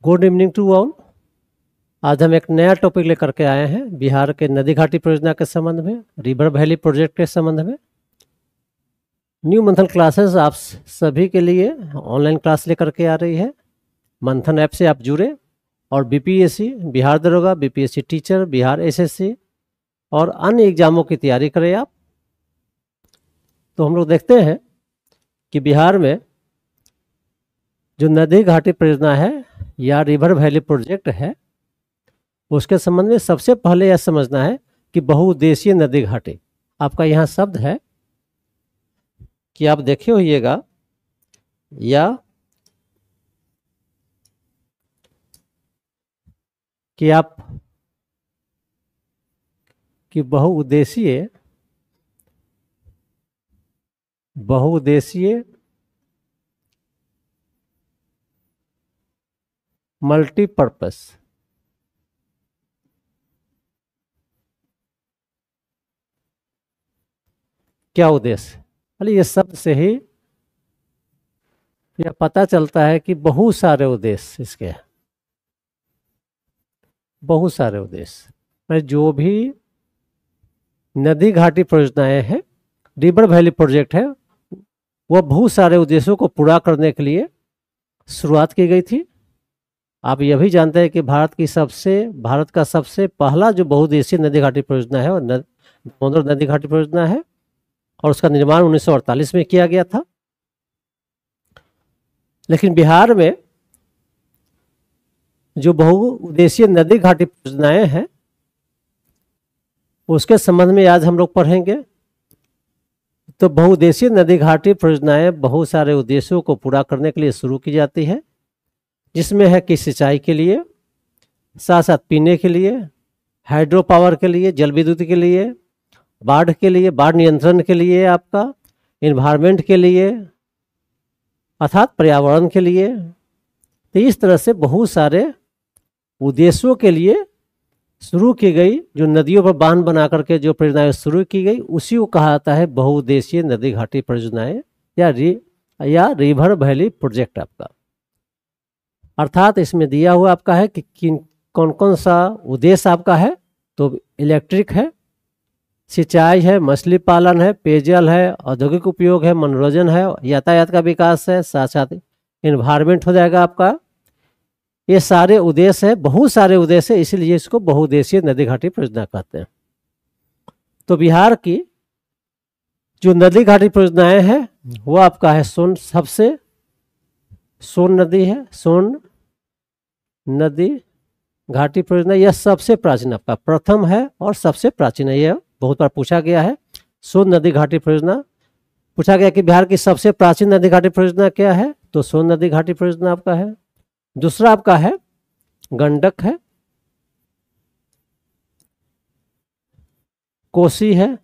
Good evening to all. आज हम एक नया टॉपिक लेकर के आए हैं बिहार के नदी घाटी परियोजना के संबंध में, रिवर वैली प्रोजेक्ट के संबंध में। न्यू मंथन क्लासेस आप सभी के लिए ऑनलाइन क्लास लेकर के आ रही है। मंथन ऐप से आप जुड़े और बीपीएससी, बिहार दरोगा, बीपीएससी टीचर, बिहार एसएससी और अन्य एग्जामों की तैयारी करें आप। तो हम लोग देखते हैं कि बिहार में जो नदी घाटी परियोजना है या रिवर वैली प्रोजेक्ट है, उसके संबंध में सबसे पहले यह समझना है कि बहुउद्देशीय नदी घाटी। आपका यहाँ शब्द है कि आप देखे होइएगा या कि आप कि बहुउद्देशीय मल्टीपर्पस क्या उद्देश्य। ये शब्द से ही यह पता चलता है कि बहुत सारे उद्देश्य इसके हैं, बहुत सारे उद्देश्य। जो भी नदी घाटी परियोजनाएं हैं, रिवर वैली प्रोजेक्ट है, वह बहुत सारे उद्देश्यों को पूरा करने के लिए शुरुआत की गई थी। आप यह भी जानते हैं कि भारत का सबसे पहला जो बहुउद्देशीय नदी घाटी परियोजना है वो दामोदर नदी घाटी परियोजना है और उसका निर्माण 1948 में किया गया था। लेकिन बिहार में जो बहुउद्देशीय नदी घाटी परियोजनाएं हैं उसके संबंध में आज हम लोग पढ़ेंगे। तो बहुउद्देशीय नदी घाटी परियोजनाएं बहुत सारे उद्देश्यों को पूरा करने के लिए शुरू की जाती है, जिसमें है कि सिंचाई के लिए, साथ साथ पीने के लिए, हाइड्रो पावर के लिए, जल विद्युत के लिए, बाढ़ के लिए, बाढ़ नियंत्रण के लिए, आपका इन्वायरमेंट के लिए अर्थात पर्यावरण के लिए। तो इस तरह से बहुत सारे उद्देश्यों के लिए शुरू की गई जो नदियों पर बांध बना करके जो परियोजनाएं शुरू की गई, उसी को कहा जाता है बहुउद्देशीय नदी घाटी परियोजनाएं या रिवर वैली प्रोजेक्ट आपका। अर्थात इसमें दिया हुआ आपका है कि कौन कौन सा उद्देश्य आपका है। तो इलेक्ट्रिक है, सिंचाई है, मछली पालन है, पेयजल है, औद्योगिक उपयोग है, मनोरंजन है, यातायात का विकास है, साथ साथ इन्वायरमेंट हो जाएगा आपका। ये सारे उद्देश्य है, बहुत सारे उद्देश्य है, इसलिए इसको बहुउद्देशीय नदी घाटी परियोजना कहते हैं। तो बिहार की जो नदी घाटी परियोजनाएं हैं वो आपका है सोन नदी है, सोन नदी घाटी परियोजना। यह सबसे प्राचीन आपका प्रथम है और सबसे प्राचीन है। यह बहुत बार पूछा गया है। सोन नदी घाटी परियोजना पूछा गया कि बिहार की सबसे प्राचीन नदी घाटी परियोजना क्या है, तो सोन नदी घाटी परियोजना आपका है। दूसरा आपका है गंडक है, कोसी है,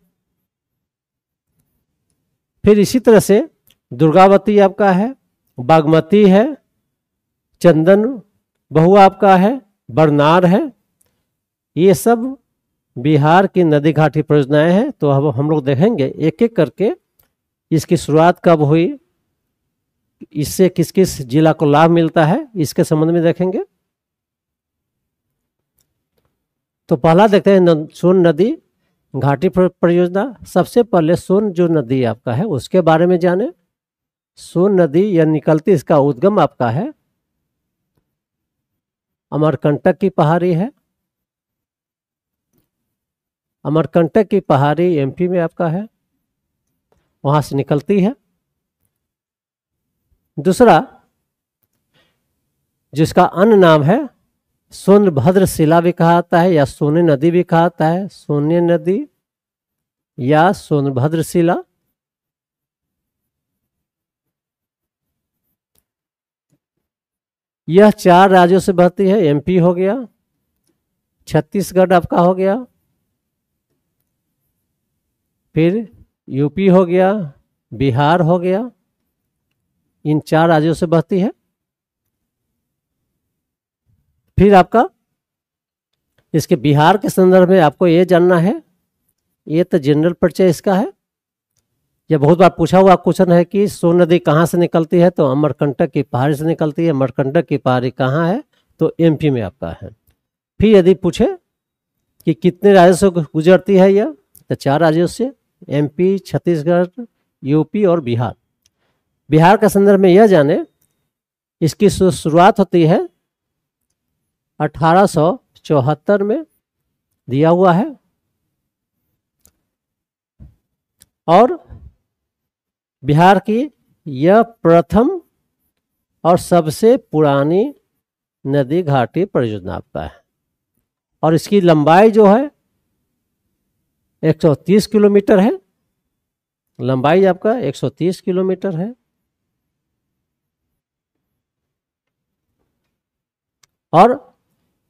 फिर इसी तरह से दुर्गावती आपका है, बागमती है, चंदन बहुआ आपका है, बरनार है। ये सब बिहार की नदी घाटी परियोजनाएं हैं। तो अब हम लोग देखेंगे एक एक करके इसकी शुरुआत कब हुई, इससे किस किस जिला को लाभ मिलता है, इसके संबंध में देखेंगे। तो पहला देखते हैं सोन नदी घाटी परियोजना। सबसे पहले सोन जो नदी आपका है उसके बारे में जाने। सोन नदी यह निकलती, इसका उद्गम आपका है अमरकंटक की पहाड़ी है। अमरकंटक की पहाड़ी एमपी में आपका है, वहां से निकलती है। दूसरा जिसका अन्य नाम है सोनभद्र शिला भी कहा जाता है या सोने नदी भी कहा जाता है, सोने नदी या सोनभद्र शिला। यह 4 राज्यों से बहती है। एमपी हो गया, छत्तीसगढ़ आपका हो गया, फिर यूपी हो गया, बिहार हो गया। इन 4 राज्यों से बहती है। फिर आपका इसके बिहार के संदर्भ में आपको ये जानना है, ये तो जनरल परिचय इसका है। यह बहुत बार पूछा हुआ क्वेश्चन है कि सोन नदी कहाँ से निकलती है, तो अमरकंटक की पहाड़ी से निकलती है। अमरकंटक की पहाड़ी कहाँ है, तो एमपी में आपका है। फिर यदि पूछे कि कितने राज्यों से गुजरती है यह, तो 4 राज्यों से, एमपी, छत्तीसगढ़, यूपी और बिहार। बिहार के संदर्भ में यह जाने, इसकी शुरुआत होती है 1874 में दिया हुआ है, और बिहार की यह प्रथम और सबसे पुरानी नदी घाटी परियोजना आपका है, और इसकी लंबाई जो है 130 किलोमीटर है। लंबाई आपका 130 किलोमीटर है। और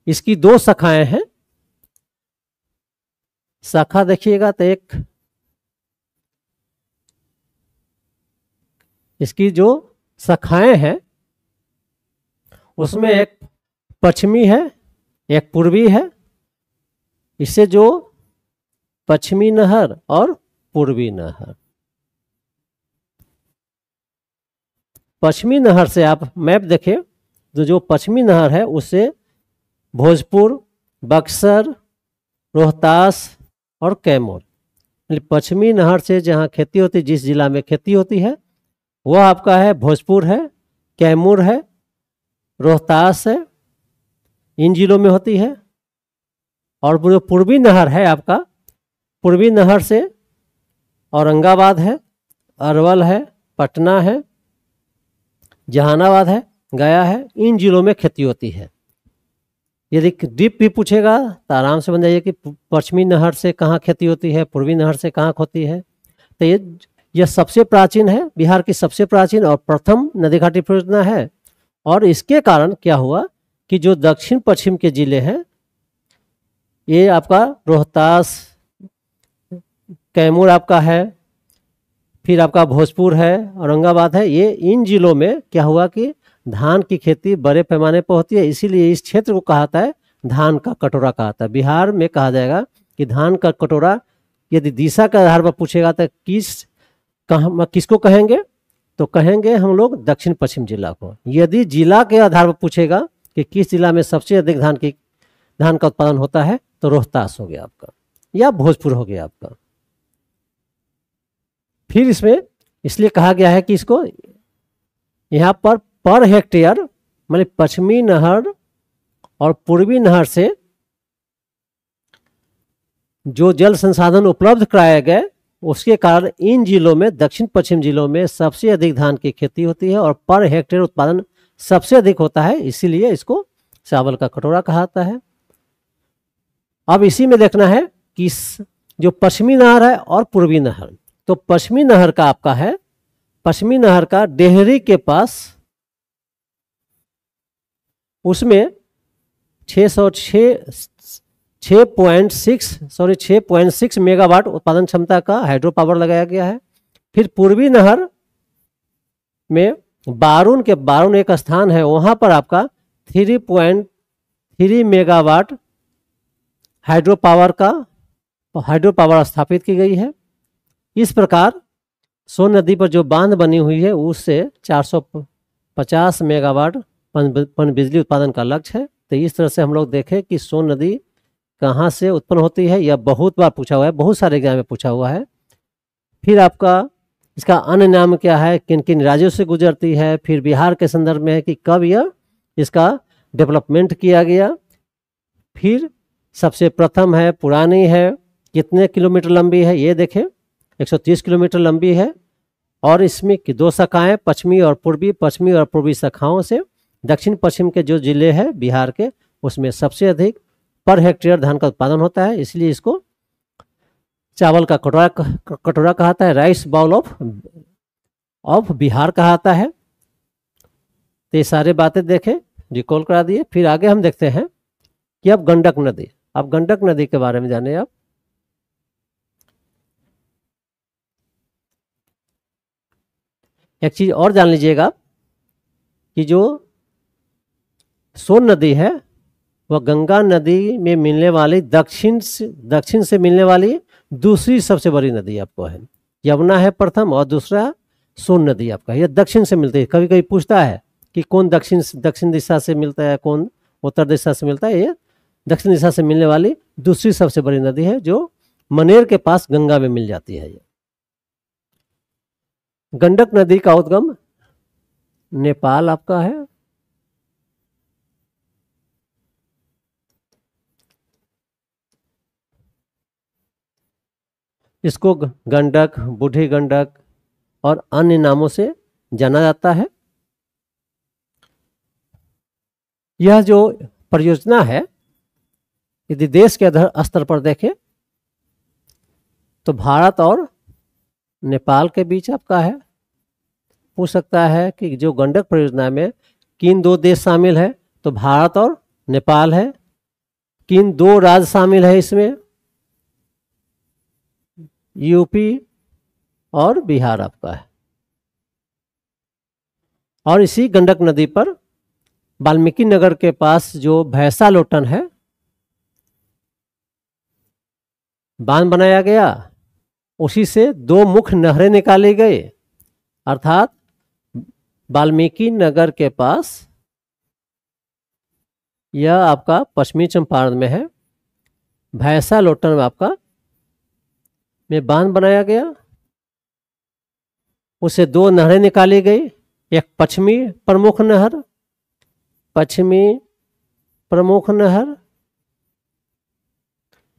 इसकी 2 शाखाएं हैं। शाखा देखिएगा तो एक इसकी जो शाखाएं हैं उसमें एक पश्चिमी है, एक पूर्वी है। इससे जो पश्चिमी नहर और पूर्वी नहर, पश्चिमी नहर से आप मैप देखें तो जो पश्चिमी नहर है उससे भोजपुर, बक्सर, रोहतास और कैमूर। पश्चिमी नहर से जहाँ खेती होती है, जिस जिला में खेती होती है, वह आपका है भोजपुर है, कैमूर है, रोहतास है, इन जिलों में होती है। और जो पूर्वी नहर है आपका, पूर्वी नहर से औरंगाबाद है, अरवल है, पटना है, जहानाबाद है, गया है, इन जिलों में खेती होती है। यदि डीप भी पूछेगा तो आराम से बन जाइए कि पश्चिमी नहर से कहाँ खेती होती है, पूर्वी नहर से कहाँ होती है। तो यह सबसे प्राचीन है, बिहार की सबसे प्राचीन और प्रथम नदी घाटी परियोजना है। और इसके कारण क्या हुआ कि जो दक्षिण पश्चिम के जिले हैं, ये आपका रोहतास, कैमूर आपका है, फिर आपका भोजपुर है, औरंगाबाद है, ये इन जिलों में क्या हुआ कि धान की खेती बड़े पैमाने पर होती है। इसीलिए इस क्षेत्र को कहा जाता है धान का कटोरा कहा जाता है। बिहार में कहा जाएगा कि धान का कटोरा। यदि दिशा के आधार पर पूछेगा तो किसको कहेंगे, तो कहेंगे हम लोग दक्षिण पश्चिम जिला को। यदि जिला के आधार पर पूछेगा कि किस जिला में सबसे अधिक धान का उत्पादन होता है, तो रोहतास हो गया आपका या भोजपुर हो गया आपका। फिर इसमें इसलिए कहा गया है कि इसको यहाँ पर हेक्टेयर मतलब पश्चिमी नहर और पूर्वी नहर से जो जल संसाधन उपलब्ध कराए गए, उसके कारण इन जिलों में, दक्षिण पश्चिम जिलों में सबसे अधिक धान की खेती होती है और पर हेक्टेयर उत्पादन सबसे अधिक होता है। इसीलिए इसको चावल का कटोरा कहा जाता है। अब इसी में देखना है कि जो पश्चिमी नहर है और पूर्वी नहर, तो पश्चिमी नहर का आपका है, पश्चिमी नहर का डेहरी के पास, उसमें 6.6 मेगावाट उत्पादन क्षमता का हाइड्रो पावर लगाया गया है। फिर पूर्वी नहर में बारून एक स्थान है, वहां पर आपका 3.3 मेगावाट हाइड्रो पावर स्थापित की गई है। इस प्रकार सोन नदी पर जो बांध बनी हुई है उससे 450 मेगावाट बिजली उत्पादन का लक्ष्य है। तो इस तरह से हम लोग देखें कि सोन नदी कहाँ से उत्पन्न होती है, यह बहुत बार पूछा हुआ है, बहुत सारे एग्जाम में पूछा हुआ है। फिर आपका इसका अन्य नाम क्या है, किन किन राज्यों से गुजरती है। फिर बिहार के संदर्भ में है कि कब यह इसका डेवलपमेंट किया गया। फिर सबसे प्रथम है, पुरानी है, कितने किलोमीटर लंबी है, ये देखें 130 किलोमीटर लंबी है। और इसमें की 2 शाखाएं, पश्चिमी और पूर्वी शाखाओं से दक्षिण पश्चिम के जो जिले हैं बिहार के, उसमें सबसे अधिक पर हेक्टेयर धान का उत्पादन होता है। इसलिए इसको चावल का कटोरा कहा जाता है, राइस बाउल ऑफ बिहार कहा जाता है। तो ये सारे बातें देखें, रिकॉल करा दिए। फिर आगे हम देखते हैं कि अब गंडक नदी के बारे में जाने। आप एक चीज और जान लीजिएगा कि जो सोन नदी है वह गंगा नदी में मिलने वाली दक्षिण से मिलने वाली दूसरी सबसे बड़ी नदी आपको है। यमुना है प्रथम और दूसरा सोन नदी आपका, यह दक्षिण से मिलती है। कभी कभी पूछता है कि कौन दक्षिण दिशा से मिलता है, कौन उत्तर दिशा से मिलता है, ये दक्षिण दिशा से मिलने वाली दूसरी सबसे बड़ी नदी है, जो मनेर के पास गंगा में मिल जाती है। ये गंडक नदी का उद्गम नेपाल आपका है। इसको गंडक, बूढ़ी गंडक और अन्य नामों से जाना जाता है। यह जो परियोजना है, यदि देश के स्तर पर देखें तो भारत और नेपाल के बीच आपका है। पूछ सकता है कि जो गंडक परियोजना में किन दो देश शामिल है, तो भारत और नेपाल है। किन दो राज्य शामिल है इसमें, यूपी और बिहार आपका है। और इसी गंडक नदी पर वाल्मीकि नगर के पास जो भैंसा लोटन है, बांध बनाया गया, उसी से दो मुख्य नहरें निकाली गई। अर्थात वाल्मीकि नगर के पास, यह आपका पश्चिमी चंपारण में है, भैंसा लोटन में आपका में बांध बनाया गया, उसे दो नहरें निकाली गई। एक पश्चिमी प्रमुख नहर, पश्चिमी प्रमुख नहर,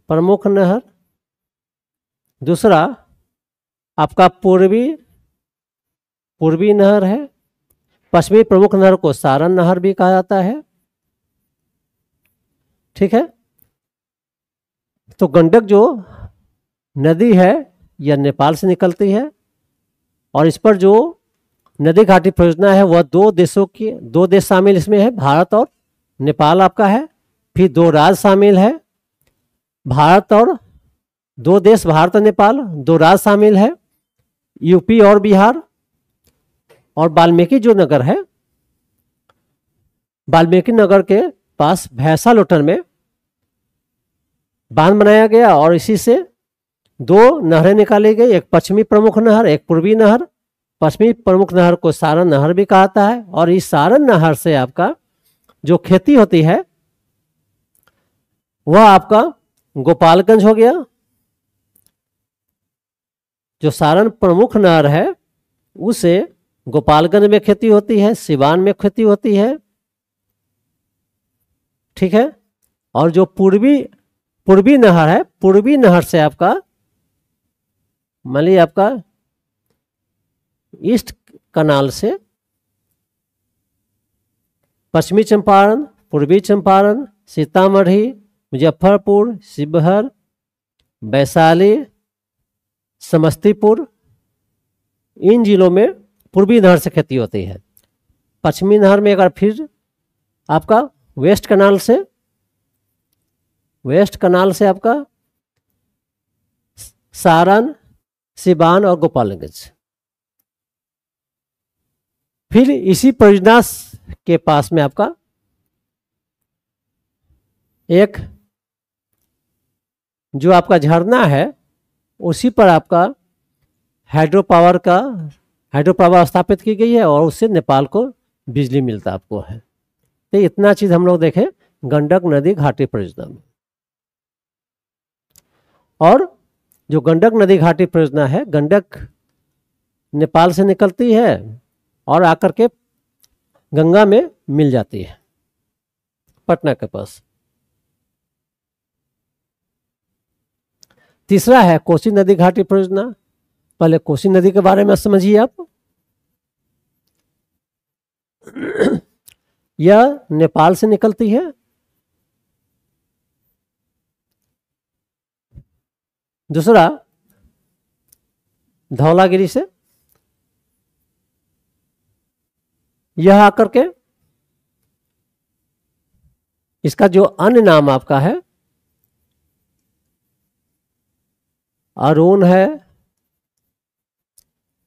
प्रमुख नहर। दूसरा आपका पूर्वी नहर है। पश्चिमी प्रमुख नहर को सारण नहर भी कहा जाता है। ठीक है, तो गंडक जो नदी है यह नेपाल से निकलती है, और इस पर जो नदी घाटी परियोजना है वह दो देश शामिल इसमें है, भारत और नेपाल आपका है। फिर दो राज्य शामिल है, भारत और दो देश, भारत और नेपाल, दो राज्य शामिल है, यूपी और बिहार। और वाल्मीकि जो नगर है, वाल्मीकि नगर के पास भैंसा लोटन में बांध बनाया गया, और इसी से दो नहरें निकाली गई, एक पश्चिमी प्रमुख नहर, एक पूर्वी नहर। पश्चिमी प्रमुख नहर को सारण नहर भी कहा जाता है, और इस सारण नहर से आपका जो खेती होती है वह आपका गोपालगंज हो गया। जो सारण प्रमुख नहर है उसे गोपालगंज में खेती होती है, सिवान में खेती होती है। ठीक है, और जो पूर्वी नहर है, पूर्वी नहर से आपका मान लीजिए आपका ईस्ट कनाल से पश्चिमी चंपारण, पूर्वी चंपारण, सीतामढ़ी, मुजफ्फरपुर, शिवहर, वैशाली, समस्तीपुर, इन जिलों में पूर्वी नहर से खेती होती है। पश्चिमी नहर में अगर फिर आपका वेस्ट कनाल से आपका सारण, सिवान और गोपालगंज। फिर इसी परियोजना के पास में आपका एक जो आपका झरना है, उसी पर आपका हाइड्रो पावर स्थापित की गई है, और उससे नेपाल को बिजली मिलता आपको है। तो इतना चीज हम लोग देखें गंडक नदी घाटी परियोजना में। और जो गंडक नदी घाटी परियोजना है, गंडक नेपाल से निकलती है और आकर के गंगा में मिल जाती है पटना के पास। तीसरा है कोसी नदी घाटी परियोजना। पहले कोसी नदी के बारे में समझिए आप। यह नेपाल से निकलती है, दूसरा धौलागिरी से, यह आकर के इसका जो अन्य नाम आपका है अरुण है,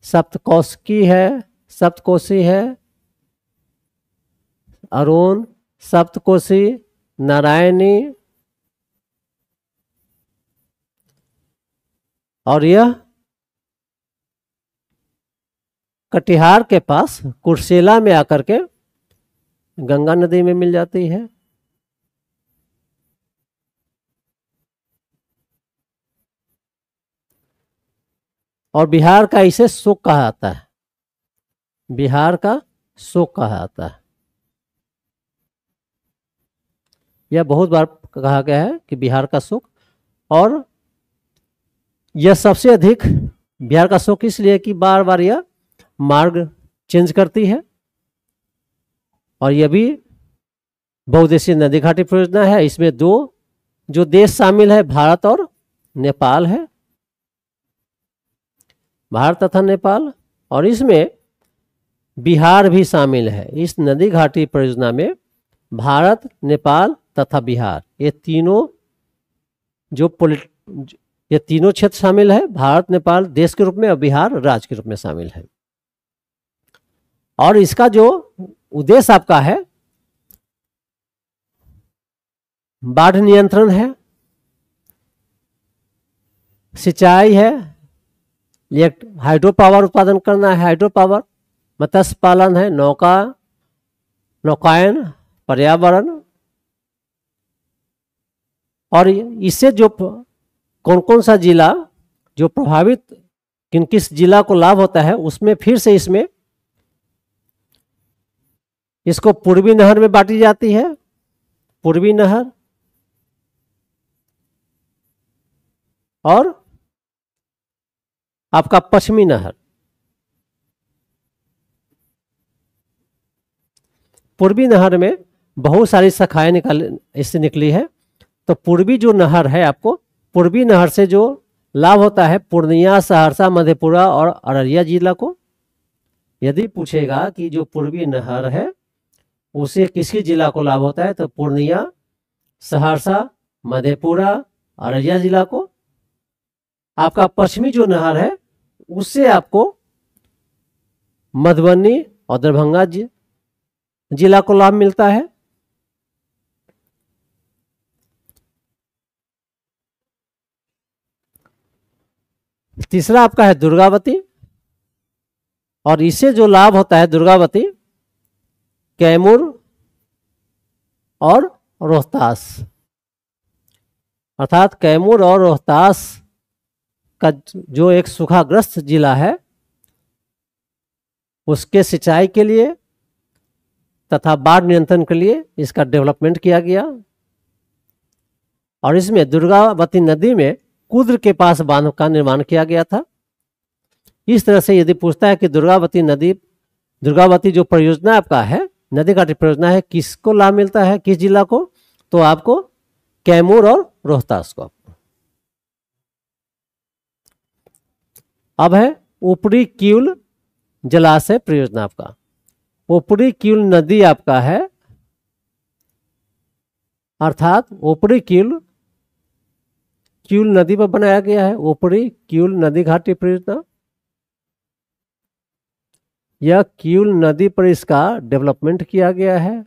सप्तकोशी है, अरुण, सप्तकोशी, नारायणी, और यह कटिहार के पास कुर्सेला में आकर के गंगा नदी में मिल जाती है। और बिहार का इसे शोक कहा जाता है, बिहार का शोक कहा जाता है। यह बहुत बार कहा गया है कि बिहार का शोक, और यह सबसे अधिक बिहार का शोक इसलिए कि बार बार यह मार्ग चेंज करती है। और यह भी बहुउद्देशीय नदी घाटी परियोजना है। इसमें दो जो देश शामिल है, भारत और नेपाल है, भारत तथा नेपाल, और इसमें बिहार भी शामिल है। इस नदी घाटी परियोजना में भारत, नेपाल तथा बिहार, ये तीनों ये तीनों क्षेत्र शामिल है। भारत नेपाल देश के रूप में और बिहार राज्य के रूप में शामिल है। और इसका जो उद्देश्य आपका है, बाढ़ नियंत्रण है, सिंचाई है, हाइड्रो पावर उत्पादन करना है, हाइड्रो पावर, मत्स्य पालन है, नौकायन, पर्यावरण, और इससे जो कौन कौन सा जिला जो प्रभावित, किस जिला को लाभ होता है, उसमें फिर से इसमें इसको पूर्वी नहर में बांटी जाती है, पूर्वी नहर, और आपका पश्चिमी नहर। पूर्वी नहर में बहुत सारी शाखाएं इससे निकली है। तो पूर्वी जो नहर है, आपको पूर्वी नहर से जो लाभ होता है पूर्णिया, सहरसा, मधेपुरा और अररिया जिला को। यदि पूछेगा कि जो पूर्वी नहर है उसे किसी जिला को लाभ होता है, तो पूर्णिया, सहरसा, मधेपुरा, अररिया जिला को। आपका पश्चिमी जो नहर है उससे आपको मधुबनी और दरभंगा जिला को लाभ मिलता है। तीसरा आपका है दुर्गावती, और इससे जो लाभ होता है दुर्गावती, कैमूर और रोहतास, अर्थात कैमूर और रोहतास का जो एक सूखाग्रस्त जिला है उसके सिंचाई के लिए तथा बाढ़ नियंत्रण के लिए इसका डेवलपमेंट किया गया। और इसमें दुर्गावती नदी में कुद्र के पास बांध का निर्माण किया गया था। इस तरह से यदि पूछता है कि दुर्गावती जो परियोजना आपका है, नदी घाटी परियोजना है, किसको लाभ मिलता है, किस जिला को, तो आपको कैमूर और रोहतास को। अब है ऊपरी किउल जलाशय परियोजना। आपका ऊपरी किउल नदी आपका है, अर्थात ऊपरी किउल नदी पर बनाया गया है, ऊपरी किउल नदी घाटी परियोजना। यह किउल नदी पर इसका डेवलपमेंट किया गया है।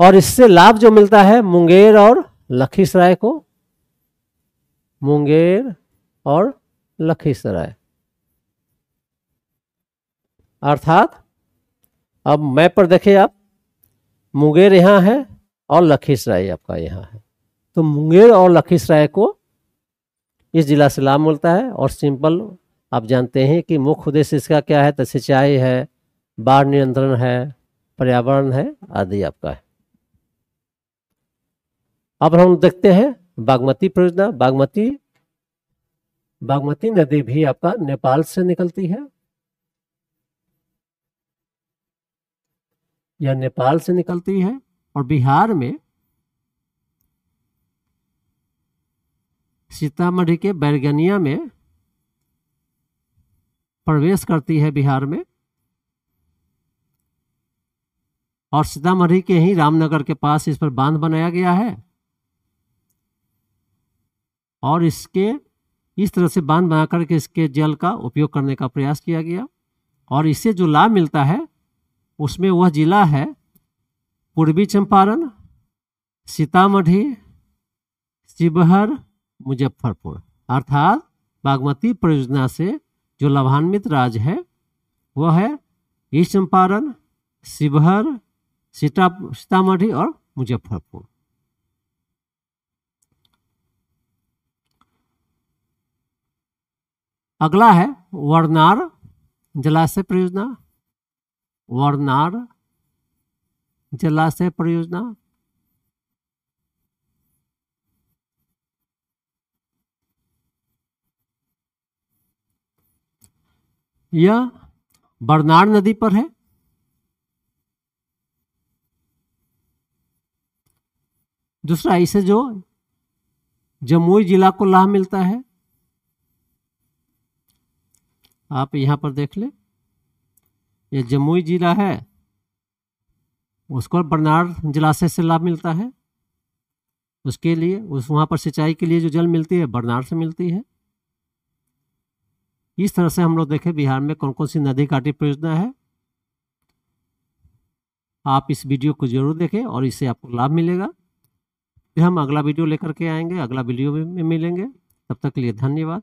और इससे लाभ जो मिलता है मुंगेर और लखीसराय को, मुंगेर और लखीसराय, अर्थात अब मैप पर देखिए आप, मुंगेर यहाँ है और लखीसराय आपका यहाँ है। तो मुंगेर और लखीसराय को इस जिला से लाभ मिलता है। और सिंपल आप जानते हैं कि मुख्य उद्देश्य इसका क्या है, तो सिंचाई है, बाढ़ नियंत्रण है, पर्यावरण है आदि आपका है। अब हम देखते हैं बागमती परियोजना। बागमती नदी भी आपका नेपाल से निकलती है, यह नेपाल से निकलती है और बिहार में सीतामढ़ी के बैरगनिया में प्रवेश करती है बिहार में, और सीतामढ़ी के ही रामनगर के पास इस पर बांध बनाया गया है। और इसके इस तरह से बांध बनाकर के इसके जल का उपयोग करने का प्रयास किया गया। और इससे जो लाभ मिलता है उसमें वह जिला है पूर्वी चंपारण, सीतामढ़ी, शिवहर, मुजफ्फरपुर। अर्थात बागमती परियोजना से जो लाभान्वित राज्य है वह है ईस्ट चंपारण, शिवहर, सीतामढ़ी और मुजफ्फरपुर। अगला है वरनार जलाशय परियोजना। वरनार जलाशय परियोजना यह बरनार नदी पर है। दूसरा, इसे जो जमुई जिला को लाभ मिलता है, आप यहां पर देख ले, ये जमुई जिला है, उसको बरनार जलाशय से लाभ मिलता है। उसके लिए वहां पर सिंचाई के लिए जो जल मिलती है बरनार से मिलती है। इस तरह से हम लोग देखें बिहार में कौन कौन सी नदी घाटी परियोजना है। आप इस वीडियो को जरूर देखें और इससे आपको लाभ मिलेगा। फिर हम अगला वीडियो लेकर के आएंगे, अगला वीडियो में मिलेंगे। तब तक के लिए धन्यवाद।